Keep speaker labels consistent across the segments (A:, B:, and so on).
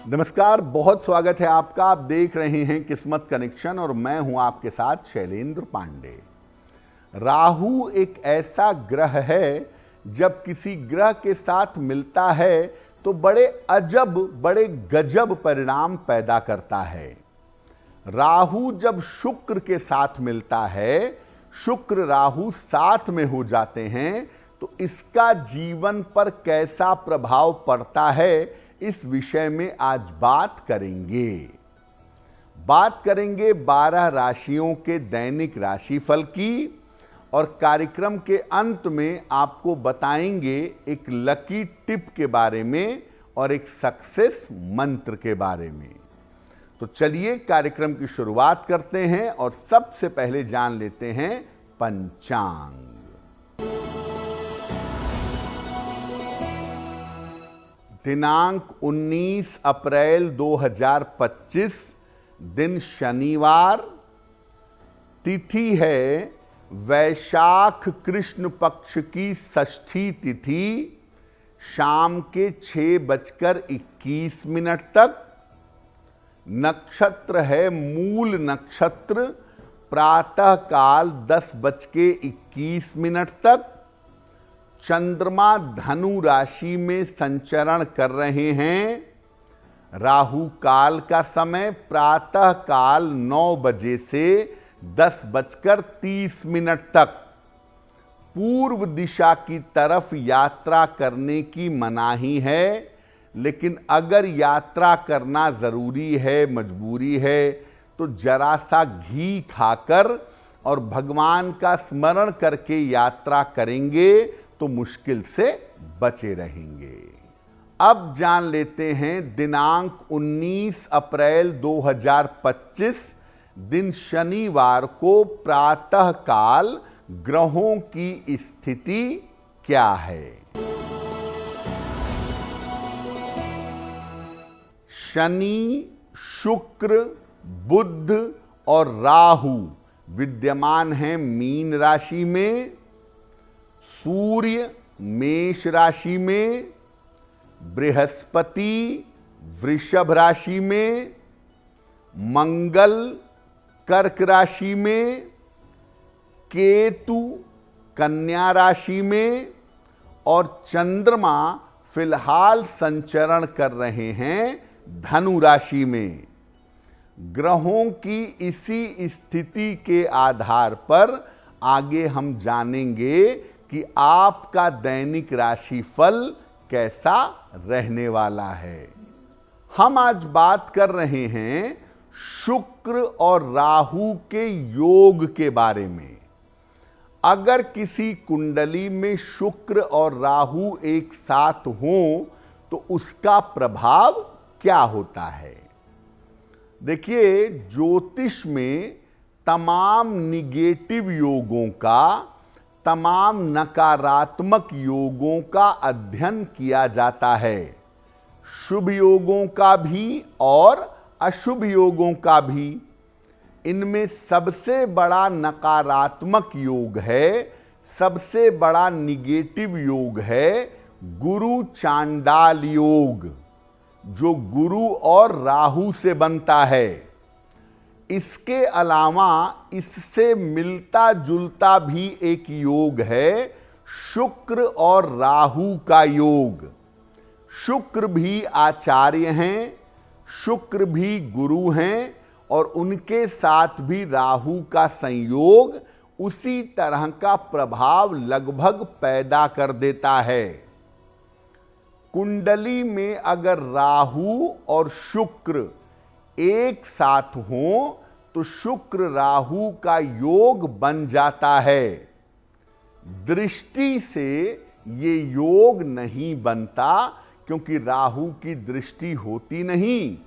A: नमस्कार, बहुत स्वागत है आपका। आप देख रहे हैं किस्मत कनेक्शन और मैं हूं आपके साथ शैलेंद्र पांडे। राहु एक ऐसा ग्रह है, जब किसी ग्रह के साथ मिलता है तो बड़े अजब, बड़े गजब परिणाम पैदा करता है। राहु जब शुक्र के साथ मिलता है, शुक्र राहु साथ में हो जाते हैं, तो इसका जीवन पर कैसा प्रभाव पड़ता है, इस विषय में आज बात करेंगे 12 राशियों के दैनिक राशिफल की, और कार्यक्रम के अंत में आपको बताएंगे एक लकी टिप के बारे में और एक सक्सेस मंत्र के बारे में। तो चलिए कार्यक्रम की शुरुआत करते हैं और सबसे पहले जान लेते हैं पंचांग। दिनांक 19 अप्रैल 2025, दिन शनिवार, तिथि है वैशाख कृष्ण पक्ष की षष्ठी तिथि, शाम के 6:21 तक। नक्षत्र है मूल नक्षत्र, प्रातः काल 10:21 तक। चंद्रमा धनु राशि में संचरण कर रहे हैं। राहु काल का समय प्रातः काल 9 बजे से 10:30 तक। पूर्व दिशा की तरफ यात्रा करने की मनाही है, लेकिन अगर यात्रा करना जरूरी है, मजबूरी है, तो जरा सा घी खाकर और भगवान का स्मरण करके यात्रा करेंगे तो मुश्किल से बचे रहेंगे। अब जान लेते हैं दिनांक 19 अप्रैल 2025, दिन शनिवार को प्रातः काल ग्रहों की स्थिति क्या है। शनि, शुक्र, बुध और राहु विद्यमान हैं मीन राशि में। सूर्य मेष राशि में, बृहस्पति वृषभ राशि में, मंगल कर्क राशि में, केतु कन्या राशि में और चंद्रमा फिलहाल संचरण कर रहे हैं धनु राशि में। ग्रहों की इसी स्थिति के आधार पर आगे हम जानेंगे कि आपका दैनिक राशिफल कैसा रहने वाला है। हम आज बात कर रहे हैं शुक्र और राहु के योग के बारे में। अगर किसी कुंडली में शुक्र और राहु एक साथ हों तो उसका प्रभाव क्या होता है। देखिए, ज्योतिष में तमाम निगेटिव योगों का, तमाम नकारात्मक योगों का अध्ययन किया जाता है। शुभ योगों का भी और अशुभ योगों का भी। इनमें सबसे बड़ा नकारात्मक योग है, सबसे बड़ा निगेटिव योग है गुरु चांडाल योग, जो गुरु और राहु से बनता है। इसके अलावा इससे मिलता जुलता भी एक योग है शुक्र और राहु का योग। शुक्र भी आचार्य हैं, शुक्र भी गुरु हैं, और उनके साथ भी राहु का संयोग उसी तरह का प्रभाव लगभग पैदा कर देता है। कुंडली में अगर राहु और शुक्र एक साथ हों तो शुक्र राहु का योग बन जाता है। दृष्टि से ये योग नहीं बनता, क्योंकि राहु की दृष्टि होती नहीं,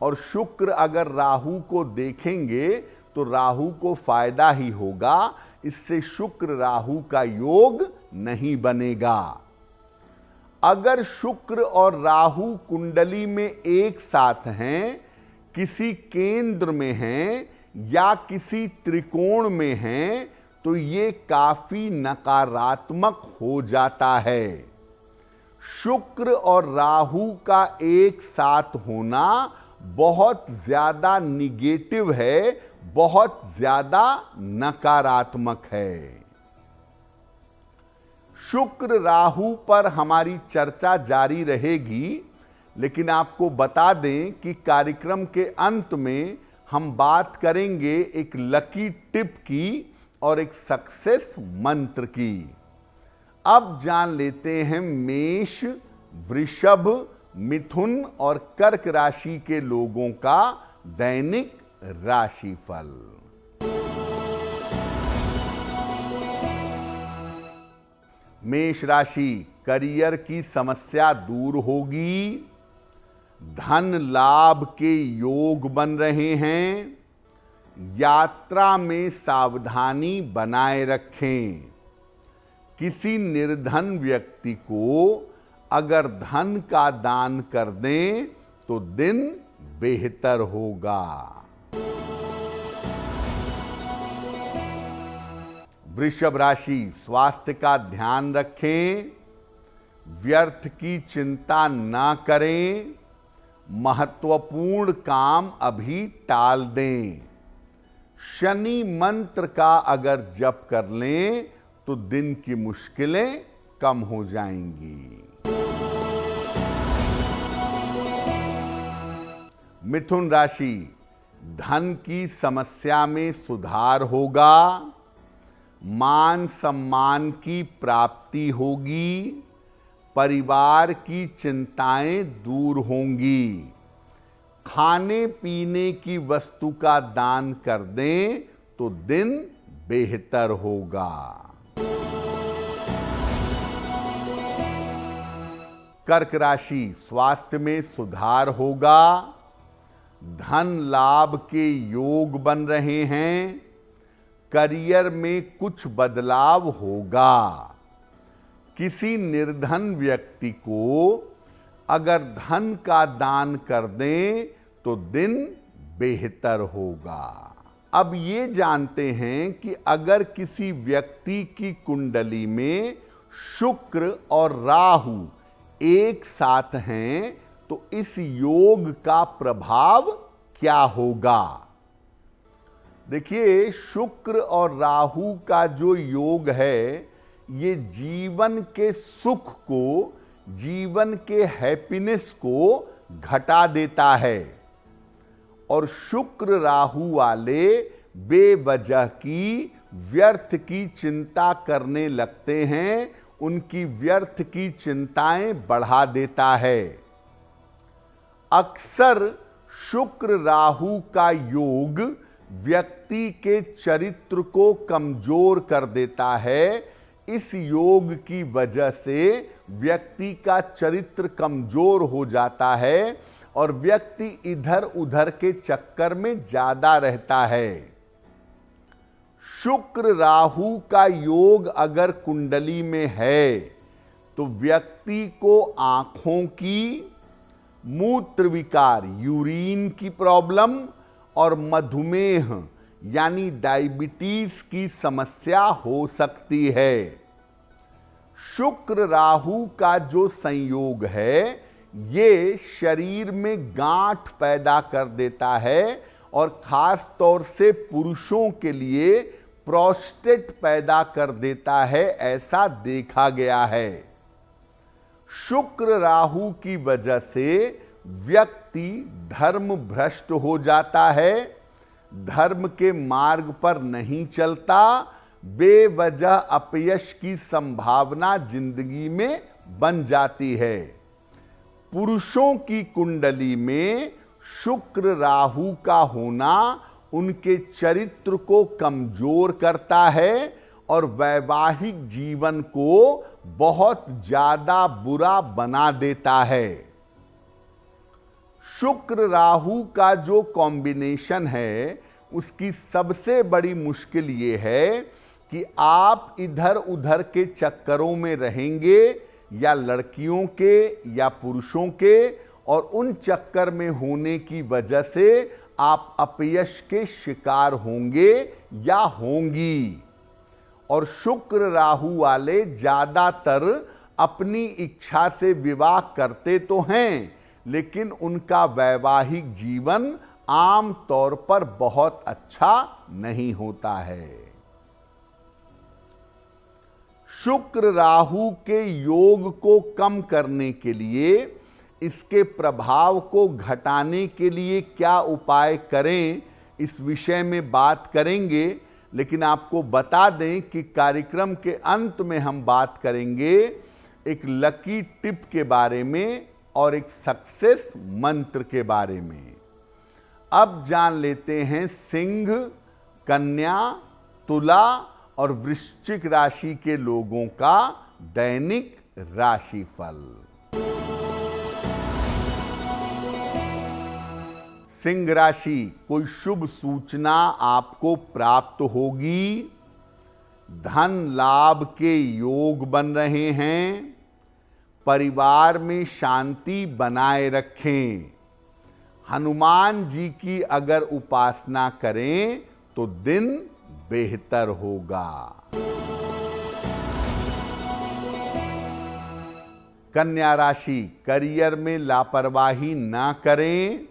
A: और शुक्र अगर राहु को देखेंगे तो राहु को फायदा ही होगा। इससे शुक्र राहु का योग नहीं बनेगा। अगर शुक्र और राहु कुंडली में एक साथ हैं, किसी केंद्र में हैं या किसी त्रिकोण में हैं, तो ये काफी नकारात्मक हो जाता है। शुक्र और राहु का एक साथ होना बहुत ज्यादा निगेटिव है, बहुत ज्यादा नकारात्मक है। शुक्र राहु पर हमारी चर्चा जारी रहेगी, लेकिन आपको बता दें कि कार्यक्रम के अंत में हम बात करेंगे एक लकी टिप की और एक सक्सेस मंत्र की। अब जान लेते हैं मेष, वृषभ, मिथुन और कर्क राशि के लोगों का दैनिक राशिफल। मेष राशि, करियर की समस्या दूर होगी, धन लाभ के योग बन रहे हैं, यात्रा में सावधानी बनाए रखें। किसी निर्धन व्यक्ति को अगर धन का दान कर दें तो दिन बेहतर होगा। वृषभ राशि, स्वास्थ्य का ध्यान रखें, व्यर्थ की चिंता ना करें, महत्वपूर्ण काम अभी टाल दें। शनि मंत्र का अगर जप कर लें तो दिन की मुश्किलें कम हो जाएंगी। मिथुन राशि, धन की समस्या में सुधार होगा, मान सम्मान की प्राप्ति होगी, परिवार की चिंताएं दूर होंगी। खाने पीने की वस्तु का दान कर दें तो दिन बेहतर होगा। कर्क राशि, स्वास्थ्य में सुधार होगा, धन लाभ के योग बन रहे हैं, करियर में कुछ बदलाव होगा। किसी निर्धन व्यक्ति को अगर धन का दान कर दें तो दिन बेहतर होगा। अब ये जानते हैं कि अगर किसी व्यक्ति की कुंडली में शुक्र और राहु एक साथ हैं तो इस योग का प्रभाव क्या होगा। देखिए, शुक्र और राहु का जो योग है ये जीवन के सुख को, जीवन के हैप्पीनेस को घटा देता है। और शुक्र राहु वाले बेवजह की व्यर्थ की चिंता करने लगते हैं, उनकी व्यर्थ की चिंताएं बढ़ा देता है। अक्सर शुक्र राहु का योग व्यक्ति के चरित्र को कमजोर कर देता है। इस योग की वजह से व्यक्ति का चरित्र कमजोर हो जाता है और व्यक्ति इधर उधर के चक्कर में ज्यादा रहता है। शुक्र राहु का योग अगर कुंडली में है तो व्यक्ति को आंखों की, मूत्र विकार, यूरिन की प्रॉब्लम और मधुमेह यानी डायबिटीज की समस्या हो सकती है। शुक्र राहु का जो संयोग है ये शरीर में गांठ पैदा कर देता है और खास तौर से पुरुषों के लिए प्रोस्टेट पैदा कर देता है, ऐसा देखा गया है। शुक्र राहु की वजह से व्यक्ति धर्म भ्रष्ट हो जाता है, धर्म के मार्ग पर नहीं चलता, बेवजह अपयश की संभावना जिंदगी में बन जाती है। पुरुषों की कुंडली में शुक्र राहु का होना उनके चरित्र को कमजोर करता है और वैवाहिक जीवन को बहुत ज्यादा बुरा बना देता है। शुक्र राहु का जो कॉम्बिनेशन है उसकी सबसे बड़ी मुश्किल ये है कि आप इधर उधर के चक्करों में रहेंगे, या लड़कियों के या पुरुषों के, और उन चक्कर में होने की वजह से आप अपयश के शिकार होंगे या होंगी। और शुक्र राहु वाले ज्यादातर अपनी इच्छा से विवाह करते तो हैं, लेकिन उनका वैवाहिक जीवन आम तौर पर बहुत अच्छा नहीं होता है। शुक्र राहु के योग को कम करने के लिए, इसके प्रभाव को घटाने के लिए क्या उपाय करें, इस विषय में बात करेंगे। लेकिन आपको बता दें कि कार्यक्रम के अंत में हम बात करेंगे एक लकी टिप के बारे में और एक सक्सेस मंत्र के बारे में। अब जान लेते हैं सिंह, कन्या, तुला और वृश्चिक राशि के लोगों का दैनिक राशिफल। सिंह राशि, कोई शुभ सूचना आपको प्राप्त होगी। धन लाभ के योग बन रहे हैं। परिवार में शांति बनाए रखें। हनुमान जी की अगर उपासना करें तो दिन बेहतर होगा। कन्या राशि, करियर में लापरवाही ना करें।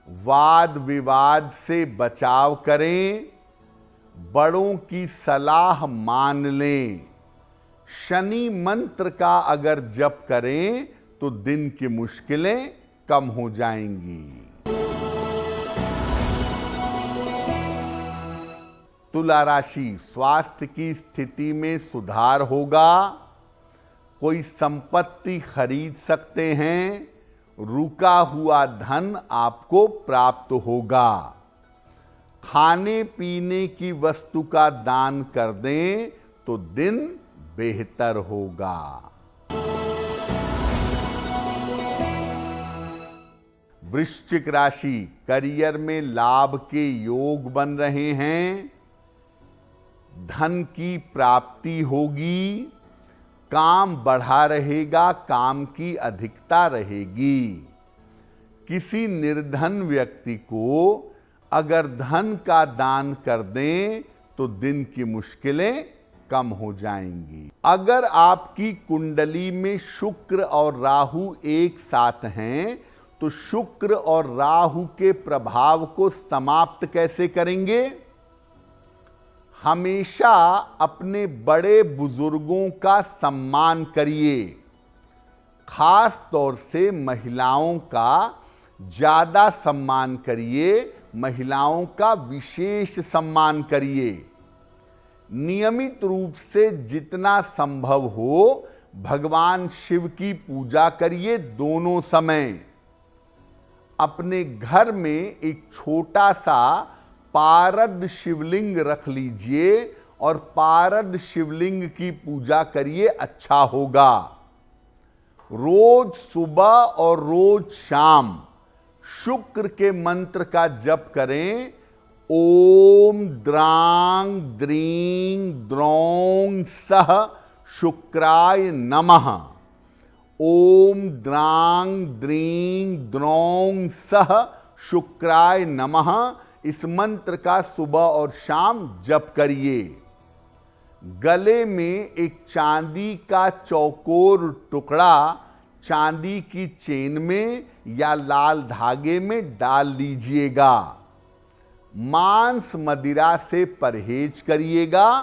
A: वाद विवाद से बचाव करें। बड़ों की सलाह मान लें। शनि मंत्र का अगर जप करें तो दिन की मुश्किलें कम हो जाएंगी। तुला राशि, स्वास्थ्य की स्थिति में सुधार होगा। कोई संपत्ति खरीद सकते हैं। रुका हुआ धन आपको प्राप्त होगा। खाने पीने की वस्तु का दान कर दें तो दिन बेहतर होगा। वृश्चिक राशि, करियर में लाभ के योग बन रहे हैं। धन की प्राप्ति होगी। काम बढ़ा रहेगा, काम की अधिकता रहेगी। किसी निर्धन व्यक्ति को अगर धन का दान कर दें तो दिन की मुश्किलें कम हो जाएंगी। अगर आपकी कुंडली में शुक्र और राहु एक साथ हैं तो शुक्र और राहु के प्रभाव को समाप्त कैसे करेंगे? हमेशा अपने बड़े बुजुर्गों का सम्मान करिए। खास तौर से महिलाओं का ज्यादा सम्मान करिए। महिलाओं का विशेष सम्मान करिए। नियमित रूप से जितना संभव हो भगवान शिव की पूजा करिए दोनों समय। अपने घर में एक छोटा सा पारद शिवलिंग रख लीजिए और पारद शिवलिंग की पूजा करिए, अच्छा होगा। रोज सुबह और रोज शाम शुक्र के मंत्र का जप करें। ओम द्रांग द्रीं द्रौं सह शुक्राय नमः। ओम द्रांग द्रीं द्रौं सह शुक्राय नमः। इस मंत्र का सुबह और शाम जप करिए। गले में एक चांदी का चौकोर टुकड़ा चांदी की चेन में या लाल धागे में डाल लीजिएगा। मांस मदिरा से परहेज करिएगा।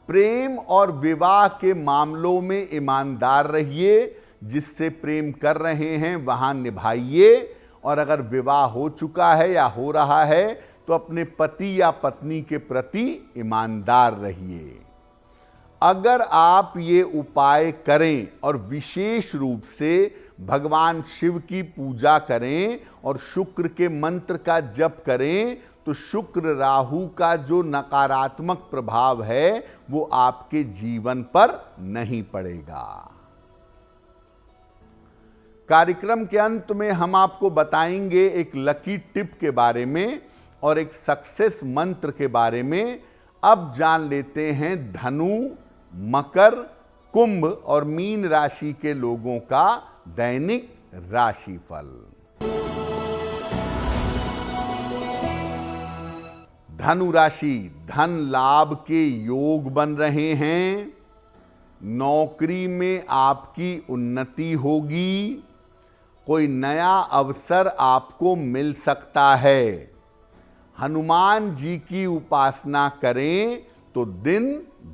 A: प्रेम और विवाह के मामलों में ईमानदार रहिए। जिससे प्रेम कर रहे हैं वहां निभाइए। और अगर विवाह हो चुका है या हो रहा है तो अपने पति या पत्नी के प्रति ईमानदार रहिए। अगर आप ये उपाय करें और विशेष रूप से भगवान शिव की पूजा करें और शुक्र के मंत्र का जप करें तो शुक्र राहु का जो नकारात्मक प्रभाव है वो आपके जीवन पर नहीं पड़ेगा। कार्यक्रम के अंत में हम आपको बताएंगे एक लकी टिप के बारे में और एक सक्सेस मंत्र के बारे में। अब जान लेते हैं धनु, मकर, कुंभ और मीन राशि के लोगों का दैनिक राशिफल। धनु राशि, धन लाभ के योग बन रहे हैं। नौकरी में आपकी उन्नति होगी, कोई नया अवसर आपको मिल सकता है। हनुमान जी की उपासना करें तो दिन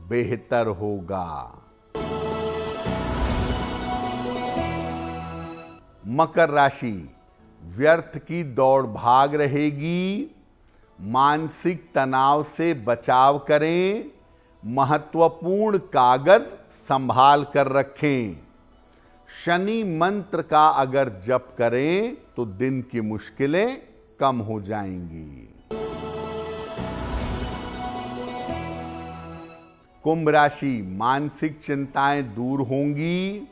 A: बेहतर होगा। मकर राशि, व्यर्थ की दौड़ भाग रहेगी, मानसिक तनाव से बचाव करें, महत्वपूर्ण कागज संभाल कर रखें। शनि मंत्र का अगर जप करें तो दिन की मुश्किलें कम हो जाएंगी। कुंभ राशि, मानसिक चिंताएं दूर होंगी,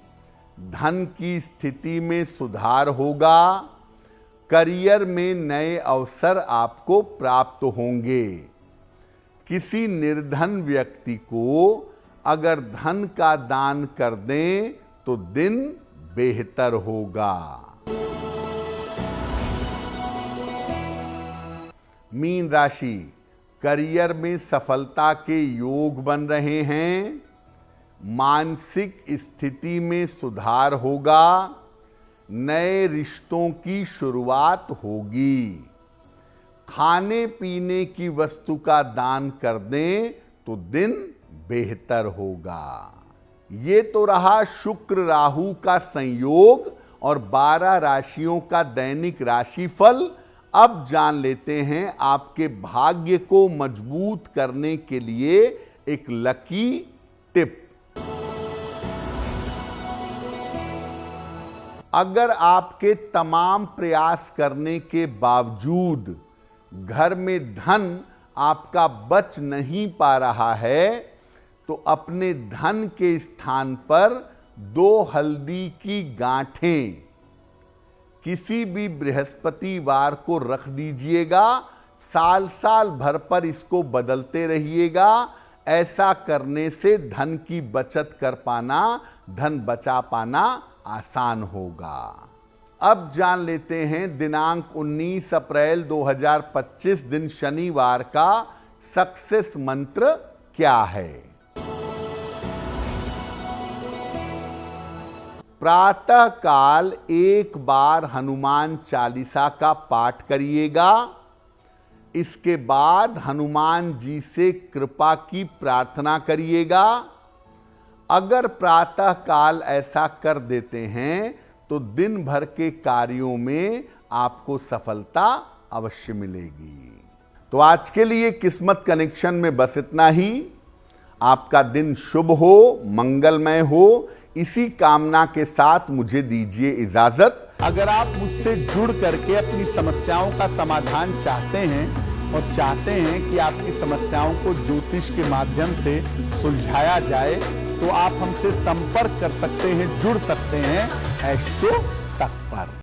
A: धन की स्थिति में सुधार होगा, करियर में नए अवसर आपको प्राप्त होंगे। किसी निर्धन व्यक्ति को अगर धन का दान कर दें तो दिन बेहतर होगा। मीन राशि, करियर में सफलता के योग बन रहे हैं, मानसिक स्थिति में सुधार होगा, नए रिश्तों की शुरुआत होगी। खाने पीने की वस्तु का दान कर दें तो दिन बेहतर होगा। ये तो रहा शुक्र राहु का संयोग और 12 राशियों का दैनिक राशिफल। अब जान लेते हैं आपके भाग्य को मजबूत करने के लिए एक लकी टिप। अगर आपके तमाम प्रयास करने के बावजूद घर में धन आपका बच नहीं पा रहा है तो अपने धन के स्थान पर 2 हल्दी की गांठें किसी भी बृहस्पतिवार को रख दीजिएगा। साल साल भर पर इसको बदलते रहिएगा। ऐसा करने से धन की बचत कर पाना, धन बचा पाना आसान होगा। अब जान लेते हैं दिनांक 19 अप्रैल 2025 दिन शनिवार का सक्सेस मंत्र क्या है। प्रातः काल 1 बार हनुमान चालीसा का पाठ करिएगा। इसके बाद हनुमान जी से कृपा की प्रार्थना करिएगा। अगर प्रातः काल ऐसा कर देते हैं तो दिन भर के कार्यों में आपको सफलता अवश्य मिलेगी। तो आज के लिए किस्मत कनेक्शन में बस इतना ही। आपका दिन शुभ हो, मंगलमय हो, इसी कामना के साथ मुझे दीजिए इजाजत। अगर आप मुझसे जुड़ करके अपनी समस्याओं का समाधान चाहते हैं और चाहते हैं कि आपकी समस्याओं को ज्योतिष के माध्यम से सुलझाया जाए तो आप हमसे संपर्क कर सकते हैं, जुड़ सकते हैं एस्ट्रो तक पर।